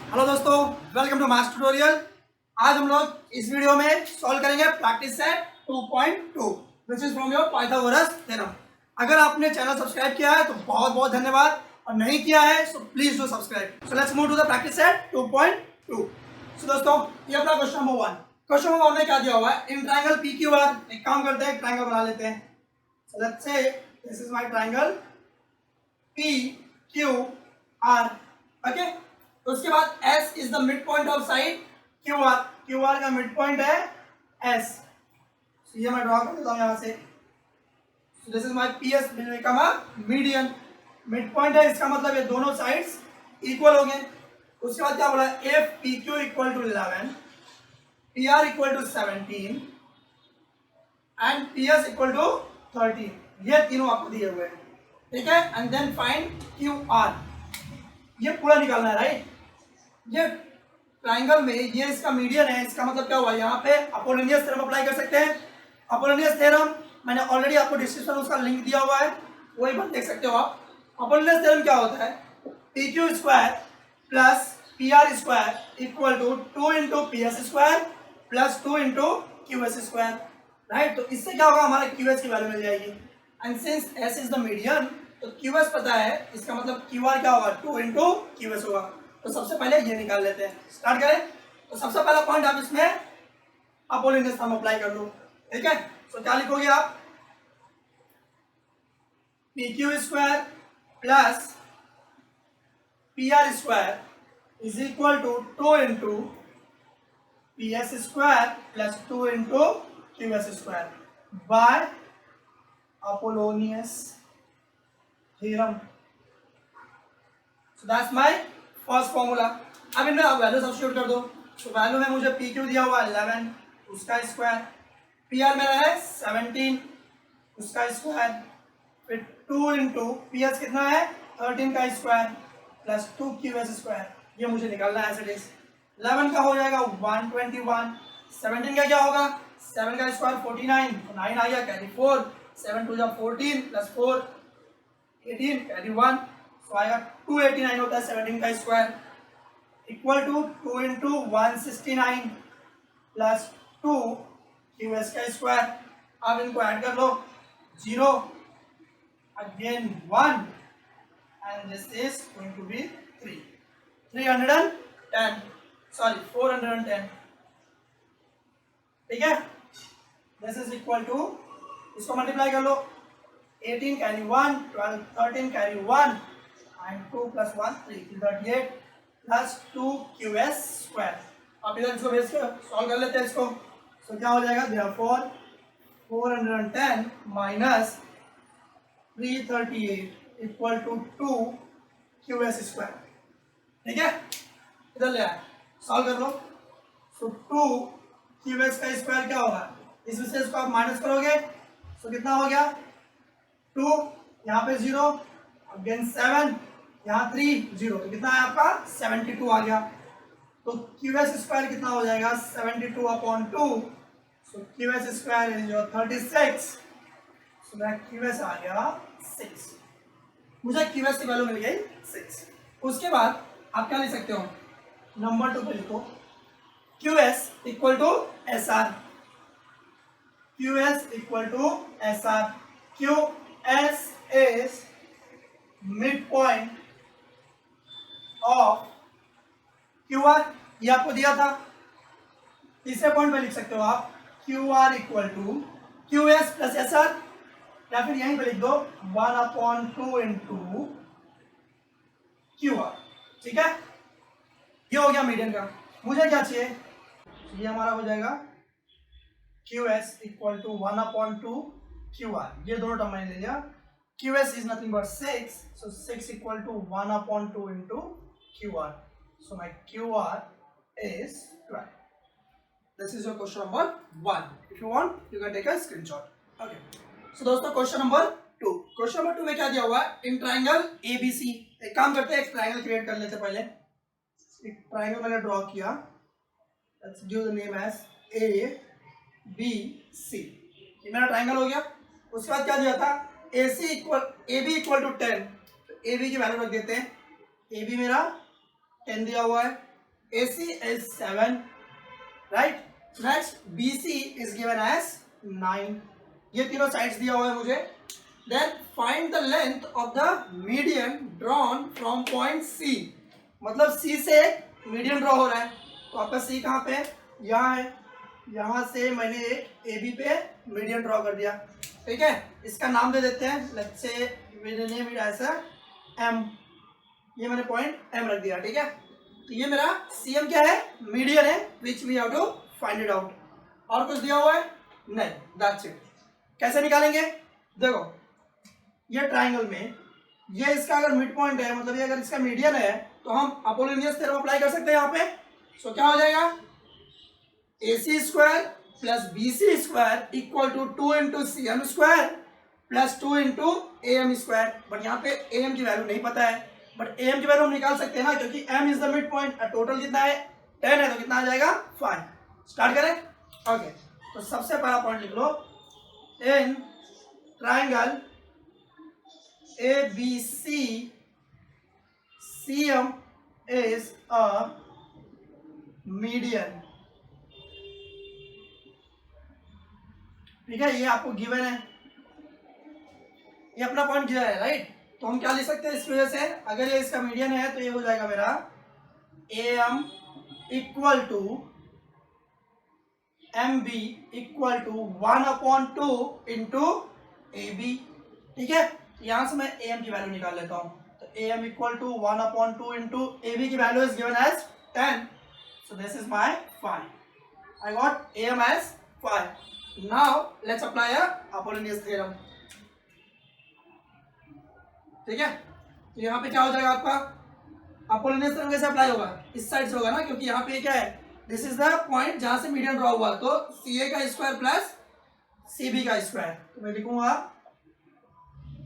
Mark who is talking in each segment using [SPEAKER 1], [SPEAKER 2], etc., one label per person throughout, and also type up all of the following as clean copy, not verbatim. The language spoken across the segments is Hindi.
[SPEAKER 1] हेलो दोस्तों, वेलकम टू मैथ्स ट्यूटोरियल। आज हम लोग इस वीडियो में सॉल्व करेंगे practice set 2.2 which is from your Pythagoras theorem. अगर आपने चैनल सब्सक्राइब किया है तो बहुत बहुत धन्यवाद, और नहीं किया है so please do subscribe. So let's move to the practice set 2.2। So दोस्तों, ये अपना क्वेश्चन नंबर 1। क्वेश्चन नंबर 1 में क्या दिया हुआ है? इन ट्रायंगल PQR, एक काम करते हैं, ट्रायंगल बना लेते हैं। So let's say this is my triangle PQR। Okay, उसके बाद S is the mid point of side QR। QR का मिड पॉइंट है S। ये मैं ड्रॉ कर देता हूँ यहाँ से। This is my PS will become a median. Mid point है, इसका मतलब ये दोनों साइड्स इक्वल हो गए। उसके बाद क्या बोला? if PQ equal to 11, PR equal to 17 and PS equal to 13। ये तीनों आपको दिए हुए हैं, ठीक है। And then find QR। ये पूरा निकालना है, राइट। ये ट्राइंगल में ये इसका मीडियन है, इसका मतलब क्या हुआ? यहाँ पे अपोलोनियस थ्योरम अप्लाई कर सकते हैं। अपोलोनियस थ्योरम मैंने ऑलरेडी आपको डिस्क्रिप्शन में उसका लिंक दिया हुआ है, वही बात देख सकते हो आप। अपोलोनियस थ्योरम क्या होता है? PQ square plus PR square equal to 2 into PS square plus 2 into QS square, right. तो इससे क्या होगा? हमारा QS की वैल्यू मिल जाएगी। And since S is the median, तो QS पता है, इसका मतलब QR क्या होगा? 2 इंटू QS होगा। तो सबसे पहले ये निकाल लेते हैं, स्टार्ट करें। तो सबसे पहला पॉइंट आप इसमें अपोलोनियस थ्योरम अप्लाई कर लो, ठीक है। तो क्या लिखोगे आप? PQ square plus PR square is equal to 2 into PS square plus 2 into QS square by Apollonius theorem. So that's my first formula. अब इनमें आप वैल्यू सब्स्टिट्यूट कर दो। तो वैल्यू में मुझे PQ दिया हुआ 11, उसका स्क्वायर, PR मेरा है 17, उसका स्क्वायर, फिर 2 इंटू PS कितना है? 13 का स्क्वायर प्लस 2 QS स्क्वायर। ये मुझे निकालना है एज इट इज। 11 का हो जाएगा 121, 17 का क्या होगा? 7 का स्क्वायर 49, 9 आ गया, कैरी 4, 7 टू 14 प्लस 4 18, कैरी 1, तो आएगा 289 होता है 17 का स्क्वायर इक्वल टू 2 इंटू 169 प्लस 2 QS का स्क्वायर। अब इनको ऐड कर लो, 0 again 1 and this is going to be 310, sorry 410, ठीक है। दिस इज इक्वल टू, इसको मल्टीप्लाई कर लो, 18 carry 1, 12 13 carry 1 and 2 plus 1 3, 38 plus 2 QS square. आप इधर इसको भेज के सॉल्व कर लेते हैं इसको। तो क्या हो जाएगा? Therefore 410 minus 338 equal to 2 QS square, ठीक है। इधर ले आए, सॉल्व कर लो। सो 2 QS का स्क्वायर क्या होगा? इस विशेष को आप माइनस करोगे, सो कितना हो गया? 2, यहाँ पे 0, अगेन 7, यहाँ 3, 0, तो कितना है आपका? 72 आ गया। तो QS स्क्वायर कितना हो जाएगा? 72 upon 2, so QS square is your 36। सो मेरा QS आ गया 6। मुझे QS की वैल्यू मिल गई 6। उसके बाद आप क्या लिख सकते हो? नंबर 2 पे लिखो QS equal to SR। QS equal to SR। QS is midpoint of QR। ये आपको दिया था। तीसरे पॉइंट पे लिख सकते हो आप QR equal to QS plus SR, या फिर यहीं पे लिख दो 1/2 इंटू QR, ठीक है। ये हो गया मीडियन का। मुझे क्या चाहिए? ये हमारा हो जाएगा QS इक्वल टू 1/2 QR। ये दोनों टर्म मैंने ले लिया। QS is nothing but 6, so 6 equal to 1/2 into QR. So my QR is 12. This is your question number 1. If you want, you can take a screenshot. Okay. So दोस्तों, question number 2. Question number 2 में क्या दिया हुआ है? In triangle ABC, एक काम करते हैं, एक ट्राइंगल क्रिएट कर लेते हैं पहले। एक ट्राइंगल मैंने ड्रॉ किया, let's give the name as ABC। ये मेरा ट्राइंगल हो गया। उसके बाद क्या दिया था? AB इक्वल टू 10, तो AB की वैल्यू रख देते हैं। AB मेरा 10 दिया हुआ है, AC is 7, right? Next BC is given as 9. ये तीनों साइड्स दिया हुआ है मुझे. Then find the length of the median drawn from point C. मतलब C से एक मीडियन ड्रॉ हो रहा है. तो आपका C कहाँ पे है? यहाँ है. यहाँ से मैंने एक AB पे मीडियन ड्रॉ कर दिया. ठीक है, इसका नाम दे देते हैं. Let's say name it as M. ये मैंने पॉइंट M रख दिया. ठीक है, तो ये मेरा CM क्या है? मीडियन है, which we have to find it out. और कुछ दिया हुआ है? नहीं. That's it. कैसे निकालेंगे? देखो, ये ट्राइंगल में ये इसका अगर मिड पॉइंट है, मतलब ये अगर इसका मीडियन है, तो हम अपोलोनियस थ्योरम अप्लाई कर सकते हैं यहाँ पे. सो क्या हो जाएगा? AC square plus BC square equal to 2 into CM square plus 2 into AM square. But यहाँ पे AM की वैल्यू नहीं पता है, बट AM की वैल्यू हम निकाल सकते हैं ना, क्योंकि M is the mid point. Total कितना है? 10 है, तो कितना आ जाएगा? 5. स्टार्ट करें. ओके, तो सबसे पहला पॉइंट लिख लो. In triangle ABC CM is a median. ठीक है, ये आपको गिवन है, ये अपना पॉइंट गिवन है, राइट? तो हम क्या लिख सकते हैं इसकी वजह से? अगर ये इसका मीडियन है तो ये हो जाएगा मेरा AM equal to MB equal to 1/2 into AB. ठीक है, यहां से मैं AM की वैल्यू निकाल लेता हूं. तो AM equal to 1/2 into AB की value is given as 10. So this is my 5. I got AM as 5. Now let's apply Apollonius theorem. ठीक है, तो यहाँ पे क्या हो जाएगा आपका? अपोलोनियस थ्योरम कैसे अप्लाई होगा? इस साइड से होगा ना, क्योंकि यहाँ पे क्या है? दिस इज द पॉइंट जहां से मीडियन ड्रॉ हुआ. तो CA का स्क्वायर प्लस CB का स्क्वायर. तो मैं लिखूंगा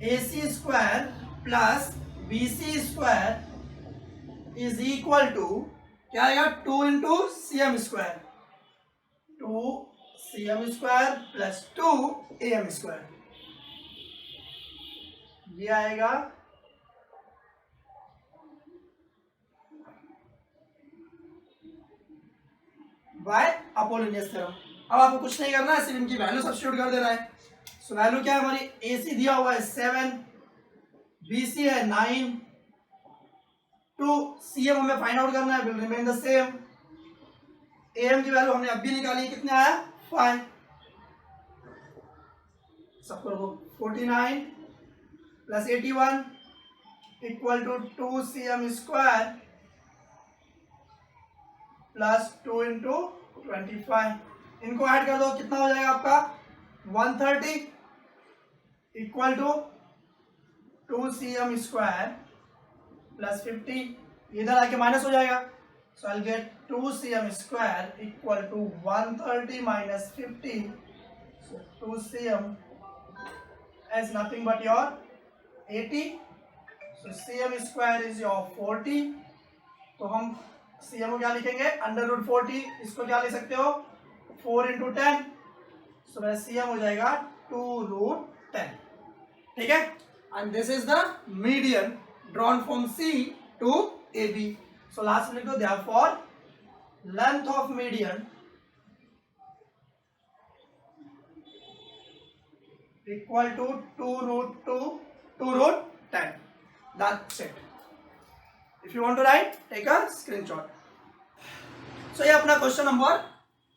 [SPEAKER 1] AC square plus BC square is equal to क्या आएगा? 2 into CM square. 2 CM square plus 2 AM square. ये आएगा बाय अपोलोनियस थ्योरम. अब आपको कुछ नहीं करना है, सिर्फ इनकी वैल्यू सब्स्टिट्यूट कर देना है. सो वैल्यू क्या है हमारी? AC दिया हुआ है 7, BC है 9, 2 CM हमें फाइंड आउट करना है, will remain the same. AM की वैल्यू हमने अभी निकाली, कितने आया? 5. सबको रखो. 49 plus 81 equal to 2 CM square plus 2 into 25. इनको ऐड कर दो, कितना हो जाएगा आपका? 130 equal to 2 CM square plus 50. इधर आके माइनस हो जाएगा. So I will get 2 CM square equal to 130 minus 50. So 2 CM is nothing but your 80. So CM square is your 40. तो हम CM को क्या लिखेंगे? Under root 40. इसको क्या लिख सकते हो? 4 इंटू 10. सो मेरा CM हो जाएगा 2 रूट 10. ठीक है, and this is the median drawn from C to AB. सो लास्ट में लिख दो therefore length of median equal to 2 root 10. That's it. If you want to write, take a screenshot. So ये अपना क्वेश्चन नंबर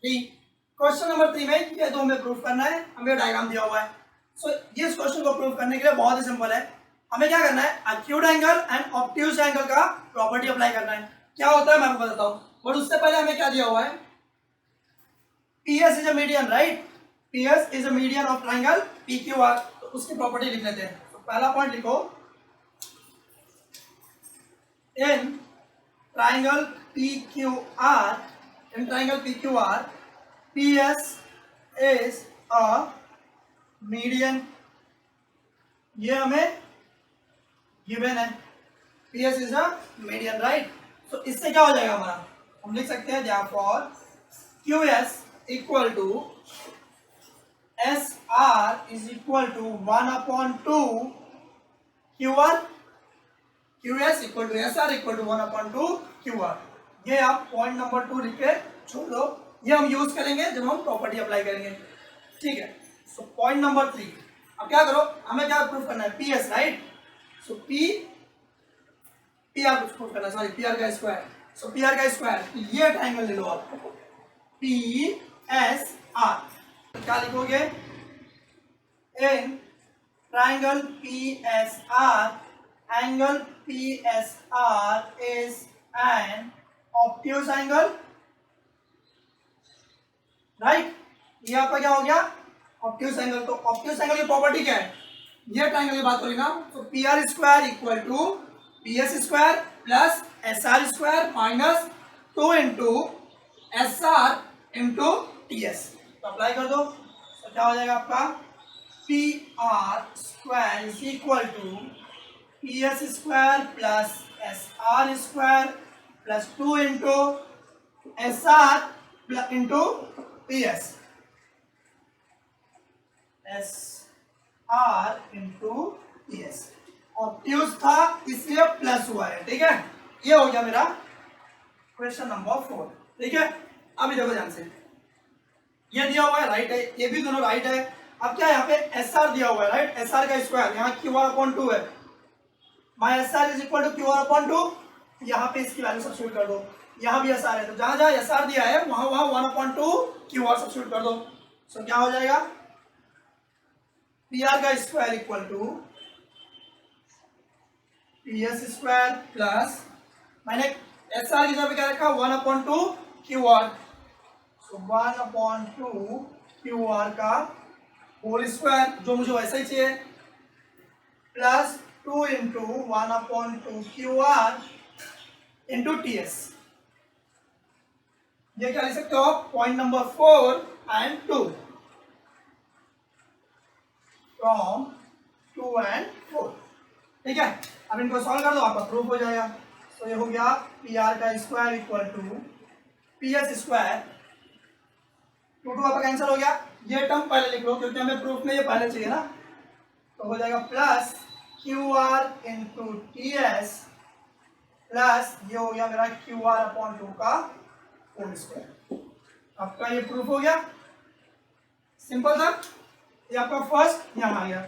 [SPEAKER 1] 3. क्वेश्चन नंबर 3 में ये दो हमें प्रूफ करना है. हमें डायग्राम दिया हुआ है. सो ये इस क्वेश्चन को प्रूफ करने के लिए बहुत ही सिंपल है. हमें क्या करना है? Acute angle and obtuse angle का प्रॉपर्टी अप्लाई करना है. क्या होता है मैं आपको बताता हूँ, बट उससे पहले हमें क्या दिया हुआ है? PS is a median, right? PS is a median of triangle PQR. तो उसकी प्रॉपर्टी लिख लेते हैं. तो पहला पॉइंट लिखो, in triangle PQR, PS is a median. ये हमें गिवन है. PS is a median, right? तो इससे क्या हो जाएगा हमारा? हम लिख सकते हैं therefore QS equal to SR is equal to 1/2 QR. QS equal to SR equal to 1/2 QR. ये आप पॉइंट नंबर 2 लिख के छोड़ दो, ये हम यूज करेंगे जब हम प्रॉपर्टी अप्लाई करेंगे, ठीक है। सो पॉइंट नंबर 3, अब क्या करो, हमें क्या प्रूफ करना है, पी एस, राइट। सो पी आर प्रूफ करना है, सॉरी पी आर का स्क्वायर। सो पी आर का स्क्वायर, ये ट्राइंगल ले लो आप, पी एस आर, क्या लिखोगे, इन triangle P S R, angle P S R is an obtuse angle, right. ये आपका क्या हो गया, ऑब्ट्यूज एंगल। तो ऑब्ट्यूज एंगल की प्रॉपर्टी क्या है, ये ट्राइंगल की बात हो रही ना, तो P R square equal to P S square plus S R square minus 2 into S R into T S. तो अप्लाई कर दो, तो क्या हो जाएगा आपका, P R square is equal to P S square plus S R square plus 2 into S R into P S, S R into P S. Obtuse था इसलिए प्लस हुआ है, ठीक है। ये हो गया मेरा क्वेश्चन नंबर 4, ठीक है। अभी देखो ध्यान से, ये दिया हुआ है राइट है, ये भी दोनों राइट है। अब क्या यहाँ पे एस आर दिया हुआ है, राइट, एस आर का स्क्वायर, यहाँ क्यू आर अपॉन 2 है, my S R is equal to Q R upon 2, यहाँ पे इसकी वैल्यू सब्स्टिट्यूट कर दो, यहाँ भी एस आर है, तो जहां जहां एस आर दिया है वहां वहां 1/2 क्यू आर सब्स्टिट्यूट कर दो। सो क्या हो जाएगा, पी आर का square equal to P S square plus, मैंने एस आर की जगह पे क्या रखा, 1/2 Q R, so 1/2 Q R का होल स्क्वायर, जो मुझे वैसा ही चाहिए, plus 2 into 1/2 Q R into T S. ये क्या लिख सकते हो, point number 4 and 2, from 2 and 4, ठीक है। अब इनको सॉल्व कर दो, आपका प्रूफ हो जाएगा। तो ये हो गया पी आर का square equal to P S square, 2 आपका कैंसिल हो गया, ये टर्म पहले लिख लो क्योंकि हमें प्रूफ में ये पहले चाहिए ना, तो हो जाएगा plus Q R into T S plus ये हो गया मेरा क्यू आर अपॉन 2 का होल स्क्वायर। आपका ये प्रूफ हो गया, सिंपल था। ये आपका फर्स्ट यहाँ आ गया।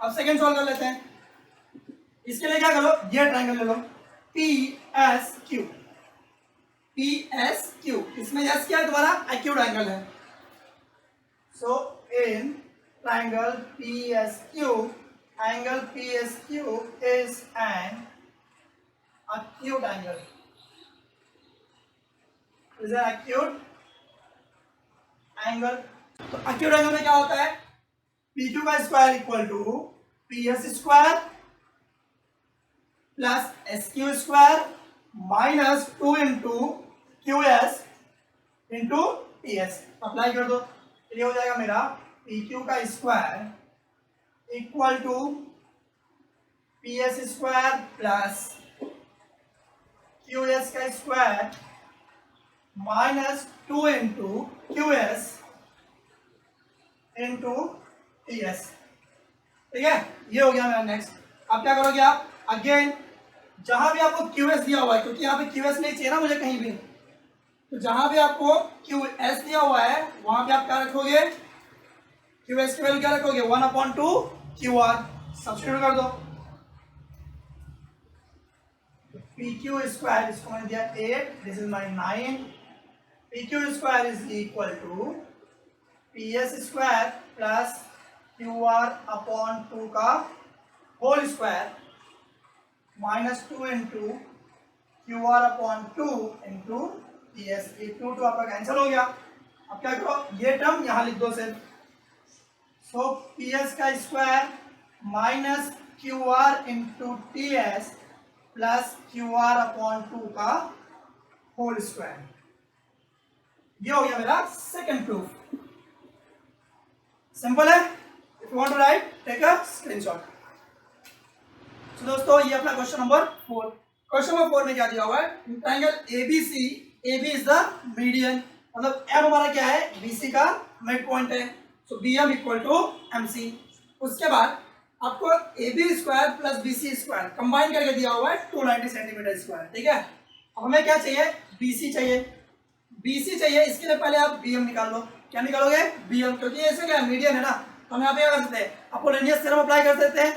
[SPEAKER 1] अब सेकंड सॉल्व कर लेते हैं। इसके लिए क्या करो, ये ट्राइंगल ले लो, P S Q, P S Q, इसमें एस क्या है तुम्हारा, एक्यूट एंगल है। So in triangle P S Q, angle P S Q is an acute angle, is an acute angle। तो acute angle में क्या होता है, PQ का square equal to PS square plus SQ square minus 2 into QS into PS। Apply कर दो, ये हो जाएगा मेरा PQ का square equal to PS square plus QS का square minus 2 into QS into TS, ठीक है। ये हो गया मेरा नेक्स्ट। अब क्या करोगे आप, अगेन जहां भी आपको QS दिया हुआ है, क्योंकि यहाँ पे QS नहीं चाहिए ना मुझे कहीं भी, तो जहां भी आपको QS दिया हुआ है वहां पे आप क्या रखोगे, QS की वैल्यू क्या रखोगे, 1/2 QR, सब्स्टिट्यूट कर दो। PQ स्क्वायर, इसको मैंने दिया 8, this is my 9, PQ square is equal to PS square plus QR upon 2 का whole square minus 2 into QR upon 2 into PS। ये 2 आपका कैंसिल हो गया। अब क्या करो, ये टर्म यहाँ लिख दो सिर्फ। सो PS का square minus QR into TS plus QR upon 2 का होल स्क्वायर। ये हो गया मेरा सेकंड प्रूफ। सिंपल है। If you want to write, take a screenshot. तो दोस्तों ये अपना क्वेश्चन नंबर 4। क्वेश्चन नंबर 4 में क्या दिया हुआ है, triangle ABC, AB is the median, मतलब M हमारा क्या है, BC का मिड पॉइंट है। सो BM इक्वल टू MC। उसके बाद आपको AB square plus BC square combine करके दिया हुआ है 290 सेंटीमीटर स्क्वायर, ठीक है। हमें क्या चाहिए, BC चाहिए, BC चाहिए। इसके लिए पहले आप BM निकाल लो। क्या निकालोगे, BM, क्योंकि ऐसे क्या मीडियन है ना, तो हम यहाँ पे क्या कर सकते हैं, अपोलोनियस थ्योरम अप्लाई कर सकते हैं।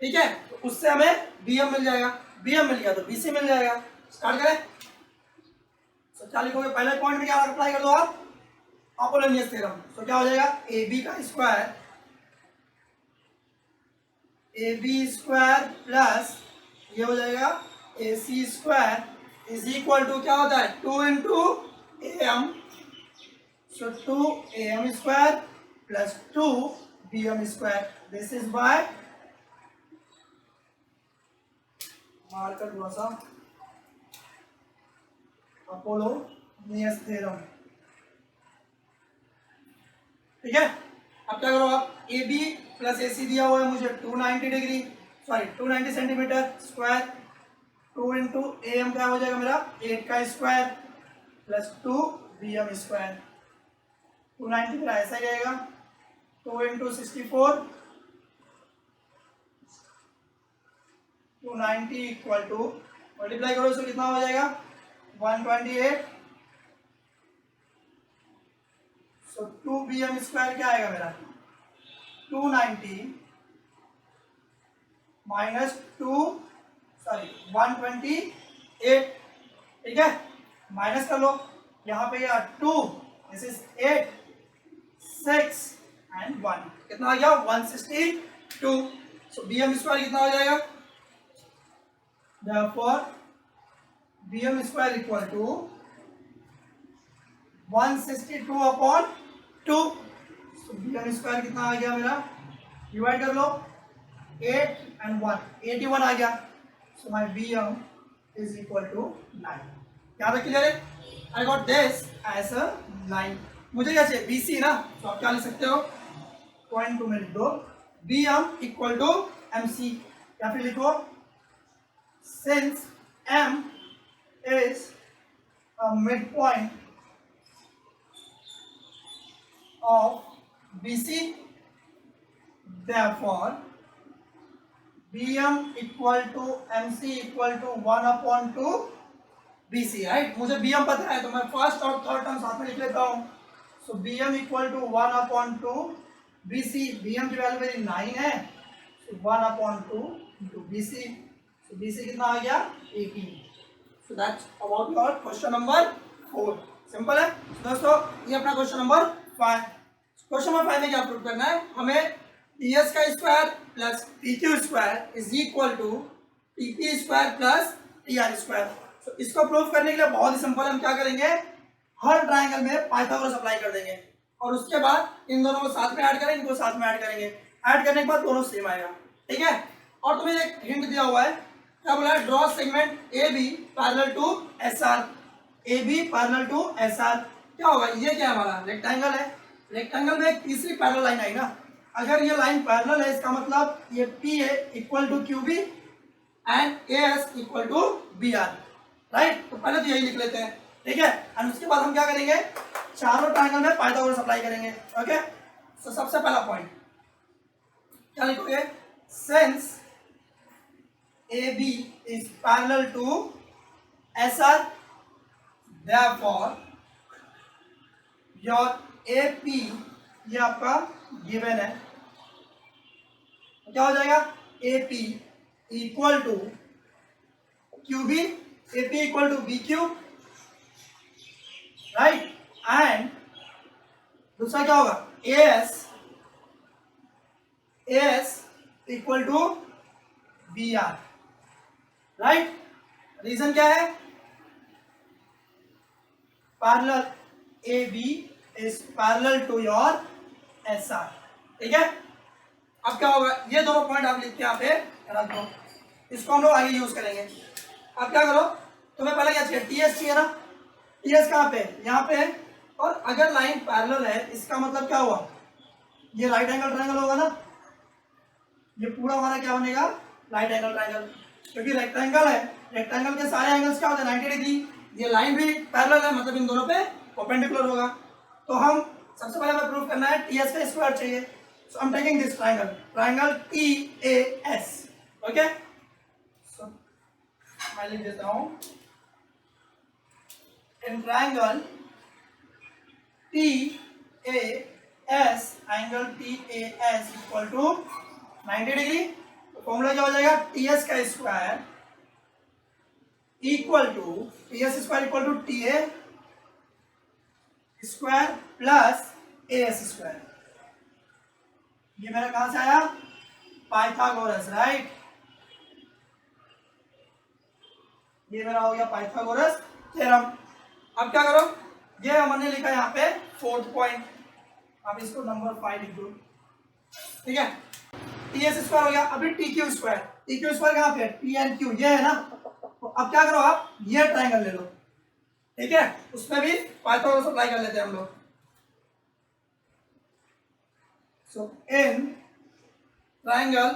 [SPEAKER 1] ठीक है, तो उससे हमें BM मिल जाएगा, BM मिल गया तो BC मिल जाएगा। स्टार्ट करें। तो क्या लिखोगे, पहले पॉइंट में क्या अप्लाई कर दो आप, अपोलोनियस थ्योरम। तो क्या हो जाएगा, AB का स्क्वायर, AB स्क्वायर प्लस ये हो जाएगा AC square is equal to क्या होता है, 2 into AM। So 2AM square plus 2BM square. This is by, marker थोड़ा सा, अपोलोनियस थ्योरम। ठीक है, अब क्या करो आप, AB प्लस AC दिया हुआ है मुझे 290 degree, sorry 290 centimetre square, 2 into AM क्या हो जाएगा मेरा, 8 का स्क्वायर प्लस 2BM स्क्वायर। 290 मेरा ऐसा ही रहेगा, 2 इंटू 64, 290 इक्वल टू, मल्टीप्लाई करो इसको कितना हो जाएगा, 128। सो 2BM स्क्वायर क्या आएगा मेरा, 290 माइनस 128। ठीक है, माइनस कर लो, यहाँ पे गया 2, दिस इज 8, 6 एंड 1, कितना आ गया 162। सो BM स्क्वायर कितना हो जाएगा, therefore BM square equal to 162 upon 2। So BM square कितना आ गया मेरा, डिवाइड कर लो, 8 and 1, 81 आ गया। So my BM is equal to 9। यहाँ तक क्लियर है, I got this as a 9। मुझे क्या चाहिए, BC ना, तो आप क्या लिख सकते हो, पॉइंट 2 में लिख दो, BM इक्वल टू MC, या फिर लिखो since M is a midpoint of BC, therefore BM equal to MC equal to 1 upon 2 BC, right. मुझे BM पता है तो मैं फर्स्ट और थर्ड टर्म साथ में लिख लेता हूँ। So BM equal to 1 upon 2 BC, BM की वैल्यू मेरी 9 है, so 1 upon 2 into BC। So BC कितना आ गया, 18। So that's about your question number 4। Simple है दोस्तों, ये अपना क्वेश्चन नंबर 5। क्वेश्चन नंबर 5 में क्या प्रूव करना है हमें, TS का square plus PQ square is equal to TP square plus TR square. तो इसको प्रूव करने के लिए बहुत ही सिंपल है, हम क्या करेंगे, हर ट्राइंगल में पाइथागोरस अप्लाई कर देंगे और उसके बाद इन दोनों को साथ में ऐड करेंगे, इनको साथ में ऐड करेंगे, ऐड करने के बाद दोनों सेम आएगा। ठीक है, और तुम्हें एक हिंट दिया हुआ है, क्या बोला है, draw segment AB parallel to SR, AB parallel to SR। क्या होगा, ये क्या हमारा रेक्टेंगल है, रेक्टेंगल में एक तीसरी पैरेलल लाइन आई ना, अगर ये लाइन पैरेलल है इसका मतलब ये PA equal to QB and AS equal to BR, right. तो पहले तो यही लिख लेते हैं, ठीक है, एंड उसके बाद हम क्या करेंगे, चारों ट्रायंगल में पाइथागोरस अप्लाई करेंगे। ओके, सो सबसे पहला पॉइंट क्या लिखोगे, since AB is parallel to SR, therefore your AP, ये आपका गिवन है, तो क्या हो जाएगा, AP equal to QB, AP equal to BQ, right, and दूसरा क्या होगा, AS equal to BR, right. Reason क्या है, parallel AB is parallel to your SR। ठीक है, अब क्या होगा, ये दोनों पॉइंट आप लिख के यहाँ पे रख दो, इसको हम लोग आगे यूज करेंगे। अब क्या करो, तुम्हें पहले क्या चाहिए, TS चाहिए ना, TS कहाँ पे, यहाँ पे है, और अगर लाइन पैरेलल है इसका मतलब क्या हुआ, ये राइट एंगल ट्रायंगल होगा ना, ये पूरा हमारा क्या बनेगा, राइट एंगल ट्रायंगल, क्योंकि रेक्टेंगल है, रेक्टेंगल के सारे एंगल्स क्या होते हैं 90 डिग्री, ये लाइन भी पैरेलल है मतलब इन दोनों पे परपेंडिकुलर होगा। तो हम सबसे पहले हमें प्रूव करना है TS का स्क्वायर चाहिए, so I am taking this triangle, triangle TAS। Okay, so मैं लिख देता हूँ in triangle TAS, angle TAS equal to 90 degree. तो फॉर्मूला क्या हो जाएगा, TS का square equal to TS square equal to TA square plus AS square. ये मेरा कहां से आया, पाइथागोरस, राइट। ये मेरा हो गया पाइथागोरस थ्योरम। अब क्या करो, ये हमने लिखा यहाँ पे 4th पॉइंट, अब इसको नंबर 5 लिख दो, ठीक है। TS स्क्वायर हो गया, अभी TQ स्क्वायर, TQ स्क्वायर कहाँ पे, TNQ ये है ना। तो अब क्या करो, आप ये ट्राइंगल ले लो, ठीक है, उसमें भी पाइथागोरस अप्लाई कर लेते हैं हम लोग। So in triangle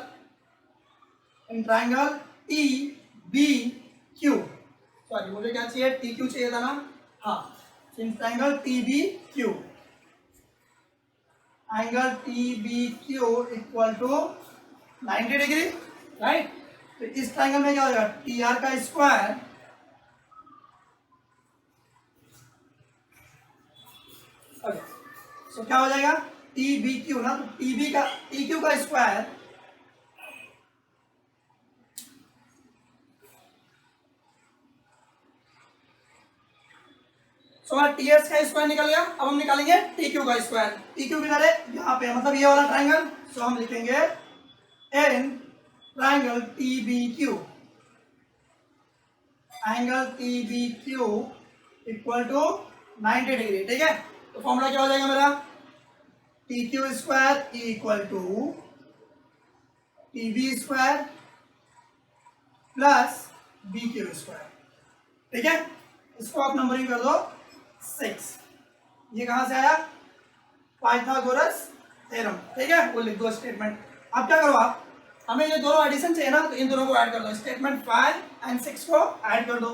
[SPEAKER 1] TBQ, sorry मुझे क्या चाहिए, TQ चाहिए था ना, हाँ, in triangle TBQ, angle TBQ equal to 90 degree, right. तो इस ट्राइंगल में क्या हो जाएगा, TR का स्क्वायर सो क्या हो जाएगा, TBQ ना, तो TQ का स्क्वायर TS का स्क्वायर निकल गया। अब हम निकालेंगे TQ का स्क्वायर। TQ किधर है, यहाँ पे, मतलब ये वाला ट्राइंगल। सो हम लिखेंगे in triangle TBQ, angle TBQ equal to 90 degree, ठीक है। तो फॉर्मूला क्या हो जाएगा मेरा, TQ square equal to TB square plus BQ square, ठीक है। इसको आप नंबरिंग कर दो 6। ये कहां से आया, पाइथागोरस थ्योरम, ठीक है, वो लिख दो स्टेटमेंट। अब क्या करो आप, हमें ये दोनों एडिशन चाहिए ना, तो इन दोनों को ऐड कर दो, स्टेटमेंट 5 और 6 को ऐड कर दो।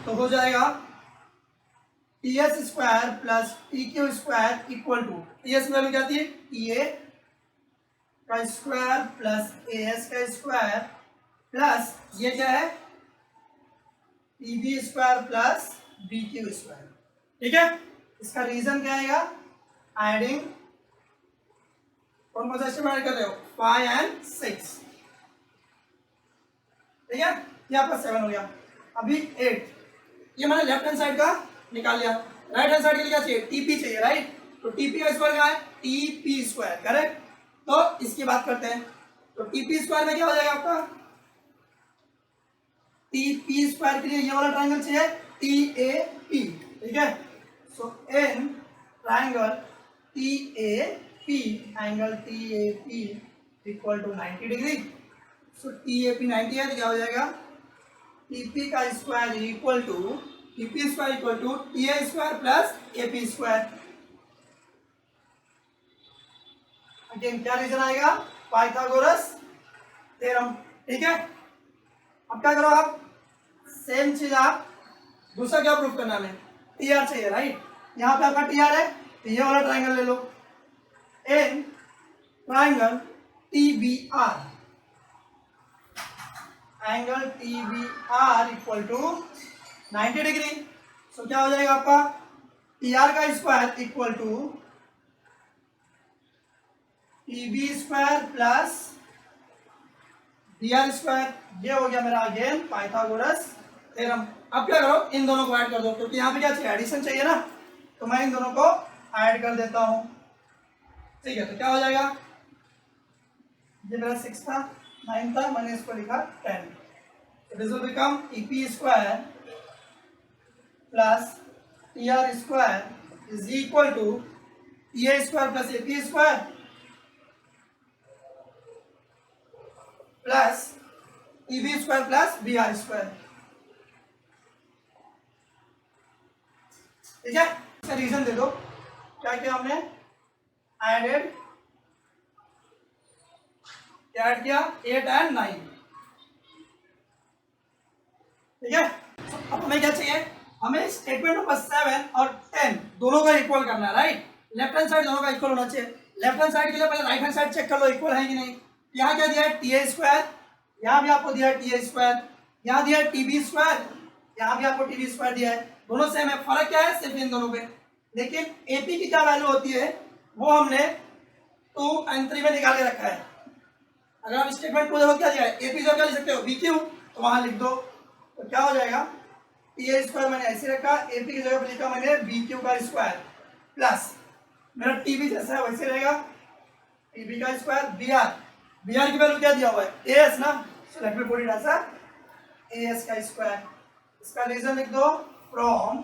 [SPEAKER 1] तो हो जाएगा TS square plus TQ square equal to, TS value क्या थी, TA का स्क्वायर प्लस AS का स्क्वायर प्लस ये क्या है, TB square plus BQ square, ठीक है। इसका रीजन क्या आएगा, एडिंग, कौन कौन सा स्टेप ऐड कर रहे हो, 5 और 6, ठीक है। ये आपका 7 हो गया। अभी 8, ये मैंने लेफ्ट हैंड साइड का निकाल लिया, राइट हैंड साइड के लिए क्या चाहिए, TP चाहिए, राइट। तो TP का स्क्वायर क्या है, TP स्क्वायर, करेक्ट। तो इसकी बात करते हैं, तो TP स्क्वायर में क्या हो जाएगा आपका, TP स्क्वायर के लिए ये वाला ट्राइंगल चाहिए TAP, ठीक है। So in triangle TAP, angle TAP equal to 90 degree. So TAP 90 है, तो क्या हो जाएगा, TP का square equal to TP square equal to TA square plus AP square. Again क्या रीजन आएगा, पाइथागोरस थ्योरम, ठीक है। अब क्या करो आप, सेम चीज आप दूसरा क्या प्रूफ करना है, TR चाहिए, राइट। यहाँ पे आपका TR है, तो ये वाला ट्राइंगल ले लो, in triangle TBR, angle TBR equal to 90 degree. So क्या हो जाएगा आपका, TR का square equal to TB square plus BR square. ये हो गया मेरा अगेन पाइथागोरस थ्योरम। अब क्या करो, इन दोनों को ऐड कर दो, क्योंकि यहाँ पे क्या चाहिए, एडिशन चाहिए ना, तो मैं इन दोनों को ऐड कर देता हूँ, ठीक है। तो क्या हो जाएगा, ये मेरा 6 था, 9 था, मैंने इसको लिखा 10। So this will become TP square plus TR square is equal to TA square plus AP square plus TB square plus BR square, ठीक है। इसका रीजन दे दो, क्या किया हमने, एडेड, क्या ऐड किया, 8 और 9, ठीक है। अब हमें क्या चाहिए, हमें स्टेटमेंट नंबर 7 और 10 दोनों का इक्वल करना है, राइट। लेफ्ट हैंड साइड दोनों का इक्वल होना चाहिए। लेफ्ट हैंड साइड के लिए पहले राइट हैंड साइड चेक कर लो इक्वल है कि नहीं। यहाँ क्या दिया है, TA स्क्वायर, यहाँ भी आपको दिया है TA स्क्वायर, यहाँ दिया है TB स्क्वायर, यहाँ भी आपको TB स्क्वायर दिया है। दोनों सेम है, फर्क क्या है सिर्फ इन दोनों पे। लेकिन एपी की क्या वैल्यू होती है वो हमने 2 और 3 में निकाल के रखा है। अगर आप स्टेटमेंट को देखो क्या दिया है, एपी जो क्या लिख सकते हो बी क्यू, तो वहां लिख दो, तो क्या हो जाएगा पी स्क्वायर मैंने ऐसे रखा, एपी की जगह पे लिखा मैंने बी क्यू का स्क्वायर प्लस मेरा टीबी जैसा है वैसे रहेगा टीबी का स्क्वायर, बी आर की वैल्यू क्या दिया हुआ है ए एस ना, so let me put it as A S का स्क्वायर। इसका रीजन लिख दो फ्रॉम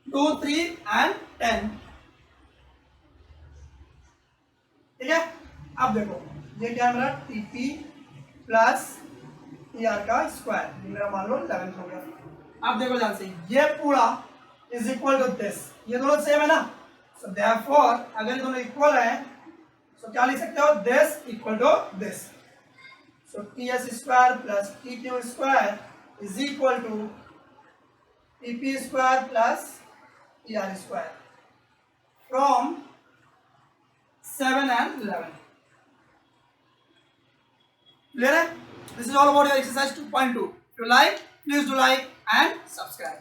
[SPEAKER 1] 2, 3 एंड 10। ठीक है, अब देखो ये क्या है मेरा टीपी प्लस टी आर का स्क्वायर, मेरा मान लो 11 हो गया। अब देखो ध्यान से ये पूरा इज इक्वल टू दिस, ये दोनों सेम है ना, सो देयरफॉर अगर ये दोनों इक्वल है तो क्या लिख सकते हो this equal to this, so T S square plus T Q square is equal to T P square plus T R square from 7 and 11. Clear है? This is all about your exercise 2.2. If you like, please do like and subscribe.